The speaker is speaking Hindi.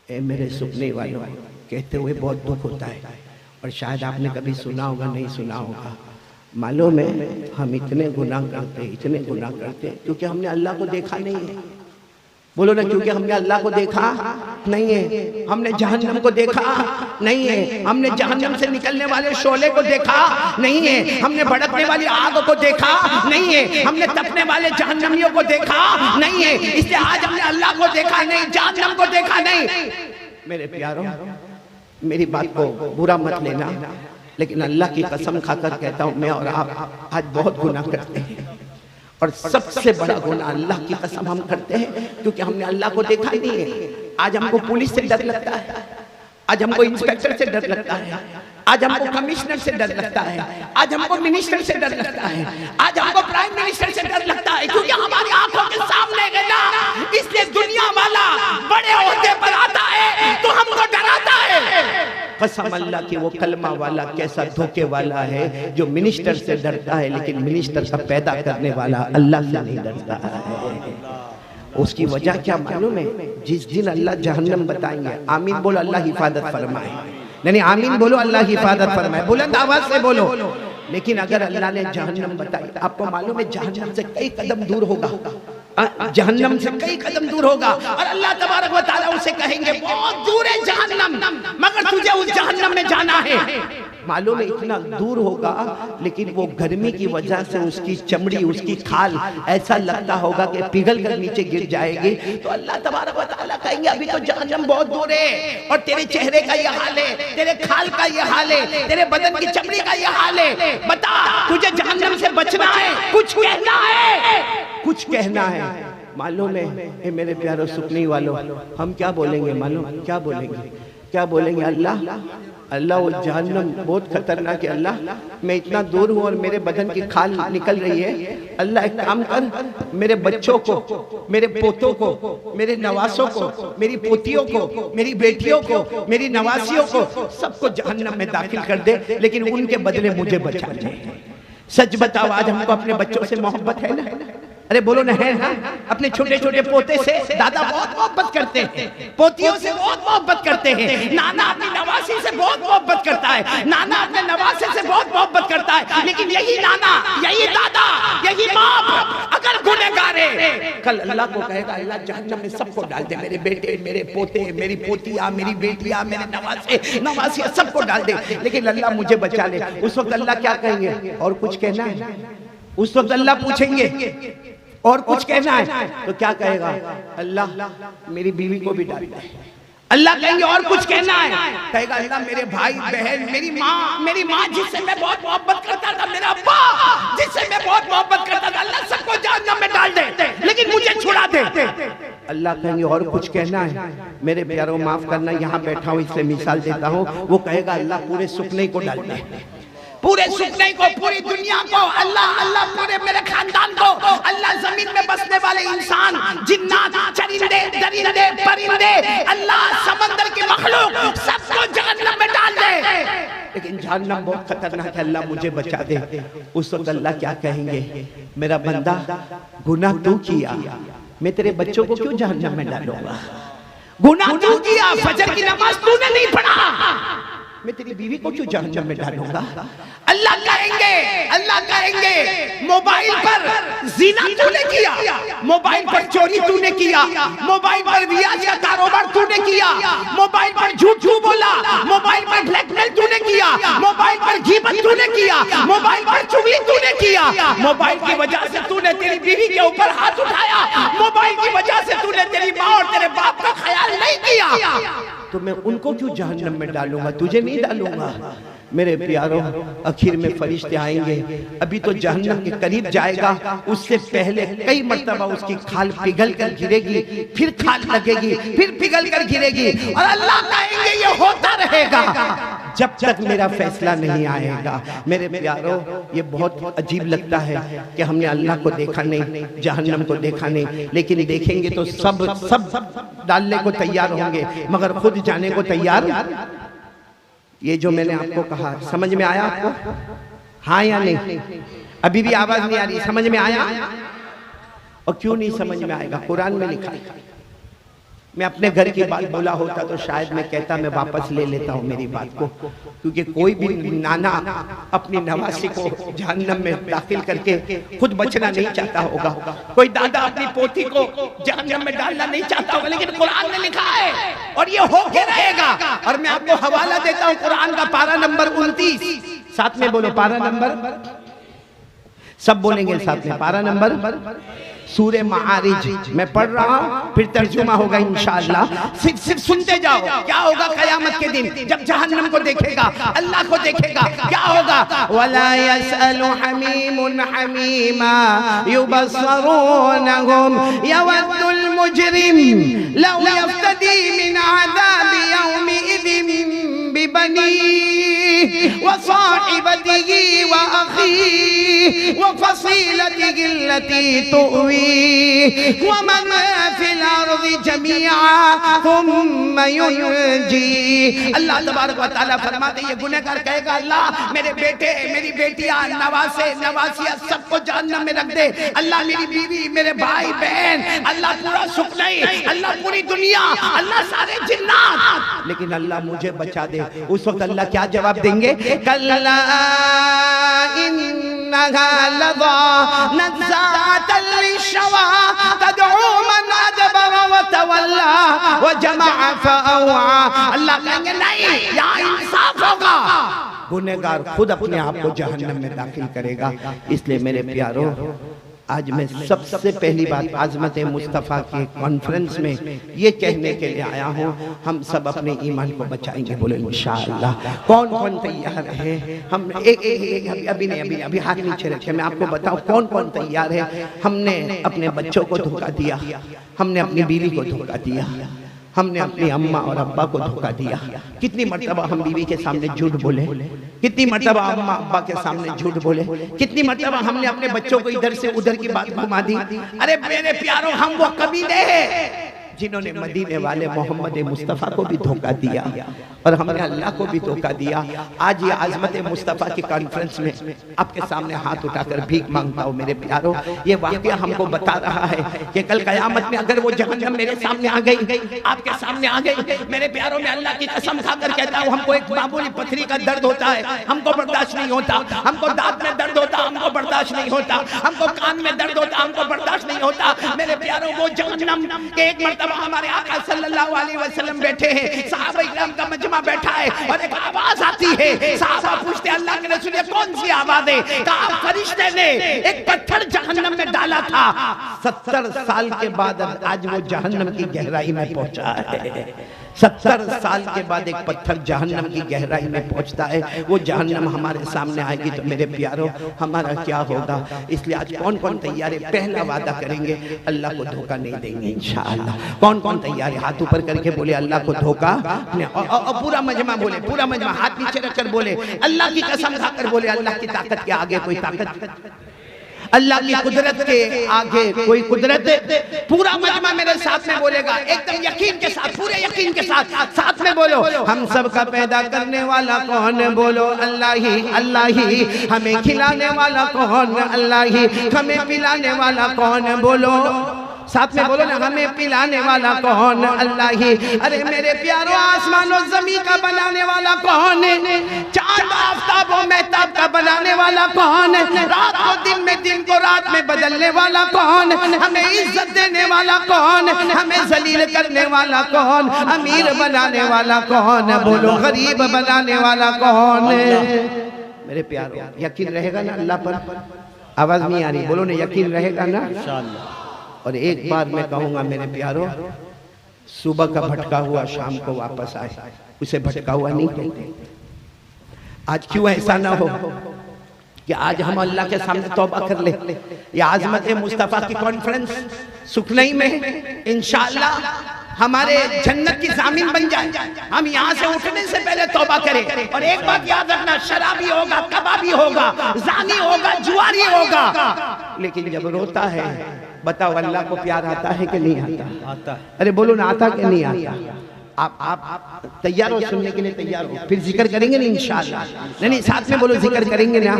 ए मेरे सुनने वालों, कहते हुए बहुत दुख होता है और शायद आपने कभी सुना होगा, नहीं सुना होगा। मालूम है हम इतने गुनाह करते क्योंकि हमने अल्लाह को देखा नहीं है। बोलो ना, क्योंकि हमने अल्लाह को देखा नहीं है, हमने जहन्नम को देखा नहीं है, हमने जहन्नम से निकलने वाले शोले को देखा नहीं है, हमने भड़कने वाली आग को देखा नहीं है, हमने तपने वाले जहन्नमियों को देखा नहीं है। इसलिए आज हमने अल्लाह को देखा नहीं, जहन्नम को देखा नहीं। मेरे प्यारों, मेरी बात को बुरा मत लेना, लेकिन अल्लाह की कसम खाकर कहता हूं, मैं और आप आज बहुत गुनाह करते हैं और सबसे बड़ा गुनाह अल्लाह की कसम हम करते हैं क्योंकि हमने अल्लाह को देखा ही नहीं है। आज हमको पुलिस से डर लगता है, आज हमको इंस्पेक्टर से डर लगता है, आज हमको कमिश्नर से डर लगता है, आज हमको मिनिस्टर से डर लगता है, आज हमको प्राइम मिनिस्टर से डर लगता है, क्योंकि हमारी आंखों के सामने है ना। इसलिए दुनिया वाला बड़े ओहदे पर आता है तो हमको डराता है। कसम अल्लाह की, वो कलमा वाला कैसा धोखे वाला है जो मिनिस्टर से डरता है, लेकिन मिनिस्टर का पैदा करने वाला अल्लाह से नहीं डरता है। उसकी वजह क्या मालूम है? जिस दिन अल्लाह जहन्नम बताएंगे, आमीन बोलो, अल्लाह हिफाजत फरमाए। नहीं, आमीन बोलो, अल्लाह हिफाजत फरमाए, बुलंद आवाज से बोलो। लेकिन अगर अल्लाह ने जहन्नम बताई, आपको मालूम है जहन्नम से कई कदम दूर होगा, जहन्नम से कई कदम दूर होगा और अल्लाह तबारक व तआला उसे कहेंगे बहुत दूर है जहन्नम, मगर तुझे उस जहन्नम में जाना है। मालूम है इतना दूर होगा, लेकिन वो गर्मी की वजह से उसकी चमड़ी, उसकी खाल ऐसा लगता होगा कि पिघल कर नीचे गिर जाएगी। तो अल्लाह तबारक व तआला कहेंगे अभी तो जहन्नम बहुत दूर है और तेरे चेहरे का ये हाल है, तेरे खाल का ये हाल है, तेरे बदन की चमड़ी का ये हाल है। बता, तुझे जहन्नम से बचना है, कुछ कहना है, कुछ कहना है। मालूम है मेरे प्यारों सुकनी वालों, हम क्या बोलेंगे? मालूम क्या बोलेंगे? क्या बोलेंगे? अल्लाह अल्लाह वो जहन्नम बहुत खतरनाक है, अल्लाह मैं इतना दूर हूँ और मेरे बदन की खाल निकल रही है। अल्लाह एक काम कर, मेरे बच्चों को, मेरे पोतों को, मेरे नवासों को, मेरी पोतियों को, मेरी बेटियों को, मेरी नवासियों को, सबको जहन्नम में दाखिल कर दे, लेकिन उनके बदले मुझे बचा ले। सच बताओ, आज हमको अपने बच्चों से मोहब्बत है ना? अरे बोलो ना, है ना? अपने छोटे छोटे पोते से दादा बहुत मोहब्बत करते हैं, पोतियों से बहुत मोहब्बत करते हैं, नाना अपनी नवासी से बहुत मोहब्बत करता है, नाना अपने नवासे से बहुत मोहब्बत करता है। लेकिन यही नाना, यही दादा, यही बाप अगर गुनहगार है, कल अल्लाह को कहेगा अल्लाह जहन्नम में सबको डाल दे, मेरे बेटे, मेरे पोते, मेरी पोतियां, मेरी बेटियां, मेरे नवासे, नवासियां, सबको डाल दे, लेकिन अल्लाह मुझे बचा ले। उस वक्त अल्लाह क्या कहेंगे? और कुछ कहना है? उस वक्त अल्लाह पूछेंगे और कुछ कहना है? तो क्या कहेगा? अल्लाह मेरी बीवी को भी डाल दे। अल्लाह कहेंगे और कुछ कहना है? कहेगा अल्लाह मेरे भाई बहन, मेरी माँ जिससे मैं बहुत मोहब्बत करता था, मेरा अब्बा जिससे मैं बहुत मोहब्बत करता था, अल्लाह सबको जहन्नम में डाल दे, लेकिन मुझे छुड़ा दे। अल्लाह कहेंगे और कुछ कहना है? मेरे प्यारों माफ करना, यहाँ बैठा हूँ इसलिए मिसाल देता हूँ। वो कहेगा अल्लाह पूरे सुपने को डाल दे, पूरे सुपने को, पूरी दुनिया को, अल्लाह अल्लाह पूरे मेरे खानदान को, अल्लाह जमीन में बसने वाले इंसान, जिन्नात, चरिंदे, दरिंदे, परिंदे, अल्लाह समंदर की मखलूक, सबको जहन्नम में डाल दे। लेकिन जहन्नम बहुत खतरनाक है, अल्लाह मुझे बचा दे। उस वक्त अल्लाह क्या कहेंगे? मेरा बंदा गुनाह तू किया, मैं तेरे बच्चों को क्यों जहन्नम में डालूंगा? गुनाह तू किया, फजर की नमाज तूने नहीं पढ़ा, मैं तेरी बीवी को क्यों जहन्नम में डालूंगा? अल्लाह कहेंगे मोबाइल पर ज़िना तूने किया, मोबाइल पर चोरी तूने किया, मोबाइल पर रियाज का कारोबार तूने किया, मोबाइल पर झूठ बोला, मोबाइल पर ब्लैकमेल तूने किया, मोबाइल पर गीबत तूने किया, मोबाइल पर चुगली तूने किया, मोबाइल की वजह से तूने तेरी बीवी के ऊपर हाथ उठाया, मोबाइल की वजह से तूने तेरी माँ और तेरे बाप का ख्याल नहीं किया, तो मैं उनको क्यों जहन्नम में डालूंगा? तुझे नहीं डालूंगा। मेरे प्यारों, आखिर में फरिश्ते आएंगे, अभी तो जहन्नम के करीब जाएगा, उससे पहले कई मर्तबा उसकी खाल पिघल कर गिरेगी, फिर खाल लगेगी, फिर पिघल कर गिरेगी, और अल्लाह कहेंगे ये होता रहेगा जब तक मेरा फैसला नहीं आएगा। मेरे प्यारों, ये बहुत अजीब लगता है कि हमने अल्लाह को देखा नहीं, जहन्नम को देखा नहीं, लेकिन देखेंगे तो सब डालने को तैयार होंगे, मगर खुद जाने को तैयार। ये जो मैंने आपको कहा, समझ में आया आपको? हाँ या नहीं? अभी भी आवाज नहीं आ रही? समझ में आया? और क्यों नहीं समझ में आएगा? कुरान में लिखा है, मैं अपने घर की बात बोला होता तो शायद मैं कहता मैं वापस ले लेता हूँ मेरी बात को, क्योंकि कोई भी नाना अपनी नवासी को जहन्नम में दाखिल करके खुद बचना नहीं चाहता होगा, कोई दादा अपनी पोती को जहन्नम में डालना नहीं चाहता होगा, लेकिन कुरान ने लिखा है और ये होके रहेगा। और मैं आपको हवाला देता हूँ कुरान का पारा नंबर 29, साथ में बोलो पारा नंबर, सब बोलेंगे साथ में, पारा नंबर सूरे मारिज। मैं पढ़ रहा हूँ फिर तर्जुमा होगा इंशाअल्लाह, सिर्फ सुनते जाओ। क्या होगा क़यामत के दिन जब जहन्नम को देखेगा, अल्लाह को देखेगा, क्या होगा? वला यसअलु हमीमुन हमीमा युबस्सरूनहुम यवद्दुल मुजरिम लौ यफ्तदी मिन अज़ाबि यौमिइज़िन बिबनीहि व साहिबतिही व अखीहि व फसीलतिही अल्लती तुवी वमन फिल अर्ज़ि जमीआ थुम्मा युनजी। अल्लाह तबारक व तआला फरमाते ये गुनहगार कहेगा अल्लाह मेरे बेटे मेरी बेटियां नवासे नवासिया सबको जहन्नम में रख दे, अल्लाह मेरी बीवी मेरे भाई बहन, अल्लाह पूरा सुख नहीं, अल्लाह पूरी दुनिया, अल्लाह सारे जिन्नात, लेकिन अल्लाह मुझे बचा दे। उस वक्त अल्लाह क्या जवाब देंगे? कल्ला इन्नहा लज़ा नज़्ज़ातल लिश्शवा तदउ मन अदबरा व तवल्ला व जमअ फअवा। अल्लाह कहेंगे नहीं, यहाँ इंसाफ होगा, गुनहगार खुद अपने आप को जहन्नम में दाखिल करेगा। इसलिए मेरे प्यारों, आज मैं सबसे पहली बात आज़मत मुस्तफ़ा के कॉन्फ्रेंस में ये कहने के लिए आया हूँ, हम सब अपने ईमान को बचाएंगे, बोले इंशाअल्लाह। कौन कौन तैयार है? हम अभी नहीं, अभी हाथ नीचे रखे, मैं आपको बताऊँ कौन कौन तैयार है। हमने अपने बच्चों को धोखा दिया, हमने अपनी बीवी को धोखा दिया, हमने अपनी अम्मा और अब्बा को धोखा दिया। कितनी मर्तबा हम बीवी के सामने झूठ बोले, कितनी मर्तबा अम्मा अब्बा के सामने झूठ बोले, कितनी मर्तबा हमने अपने बच्चों को इधर से उधर की बात घुमा दी। अरे मेरे प्यारों, हम वो कबीले हैं जिन्होंने मदीने वाले मोहम्मद मुस्तफ़ा को भी धोखा दिया और हमने अल्लाह को भी धोखा दिया। आज ये आज़मत मुस्तफ़ा की कॉन्फ्रेंस में आपके सामने हाथ उठाकर भीख मांगता हूँ मेरे प्यारों। ये वाक़या हमको बता रहा है कि कल क़यामत में अगर वो जहन्नम मेरे सामने आ गई, आपके सामने आ गई, मेरे प्यारों, में अल्लाह की कसम खाकर कहता हूँ, हमको एक मामूली पथरी का दर्द होता है, हमको बर्दाश्त नहीं होता, हमको दांत में दर्द होता, हमको बर्दाश्त नहीं होता, हमको कान में दर्द होता, हमको बर्दाश्त नहीं होता। मेरे प्यारों, वो जहन्नम के एक मर्तबा हमारे आका सल्लल्लाहु अलैहि वसल्लम बैठे हैं, सहाबा इकराम का मजमा बैठा है और एक आवाज आती है। सहाबा पूछते अल्लाह के रसूल, कौन सी आवाज है? कहा फरिश्ते ने एक पत्थर जहन्नम में डाला था, 70 साल के बाद आज वो जहन्नम की गहराई में पहुंचा है। 70 साल के बाद एक पत्थर जहन्नम की गहराई में पहुंचता है, वो जहन्नम हमारे सामने आएगी तो मेरे प्यारों, हमारा क्या होगा? इसलिए आज कौन कौन तैयार है? पहला वादा करेंगे अल्लाह को धोखा नहीं देंगे इंशाअल्लाह। कौन कौन तैयार है? हाथ ऊपर करके बोले अल्लाह को धोखा नहीं। और पूरा मजमा बोले, पूरा मजमा हाथ नीचे रखकर बोले, अल्लाह की कसम खाकर बोले, अल्लाह की ताकत के आगे कोई ताकत, अल्लाह की कुदरत के आगे कोई कुदरत। पूरा मजमा मेरे साथ में बोलेगा, एकदम यकीन के साथ, पूरे यकीन के साथ, साथ में बोलो, हम सब का पैदा करने वाला कौन? बोलो अल्लाह ही, अल्लाह ही। हमें खिलाने वाला कौन? अल्लाह ही। हमें पिलाने वाला कौन? बोलो साथ में बोलो ना, हमें पिलाने वाला कौन? अल्लाह ही। अरे मेरे प्यारों, आसमान और जमीन का बनाने वाला कौन है? चांद आफताब और महताब का बनाने वाला कौन है? रात को दिन में, दिन को रात में बदलने वाला कौन? हमें इज्जत देने वाला कौन? हमें जलील करने वाला कौन? अमीर बनाने वाला कौन? बोलो गरीब बनाने वाला कौन? मेरे प्यारों, यकीन रहेगा ना अल्लाह पर? आवाज नहीं आ रही, बोलो ना, यकीन रहेगा ना इंशाअल्लाह। और एक बार मैं कहूँगा मेरे प्यारों, सुबह का भटका हुआ शाम को वापस आए, उसे भटका हुआ नहीं कहते। आज क्यों ऐसा ना हो कि आज हम अल्लाह के सामने तौबा कर ले। ये आज़मत मुस्तफ़ा की कॉन्फ्रेंस सुखनई में इंशाअल्लाह हमारे जन्नत की ज़मीन बन जाए। हम यहाँ से उठने से पहले तौबा करें। और एक बात याद रखना, शराबी होगा, कबाबी होगा, जानी होगा, जुआरी होगा, लेकिन जब रोता है, बताओ अल्लाह को प्यार आता है कि नहीं आता? आता। अरे बोलो ना, आता कि नहीं आता? आप तैयार हो? सुनने के लिए तैयार हो? फिर जिक्र करेंगे ना इंशाअल्लाह। नहीं, साथ में बोलो, जिक्र करेंगे ना।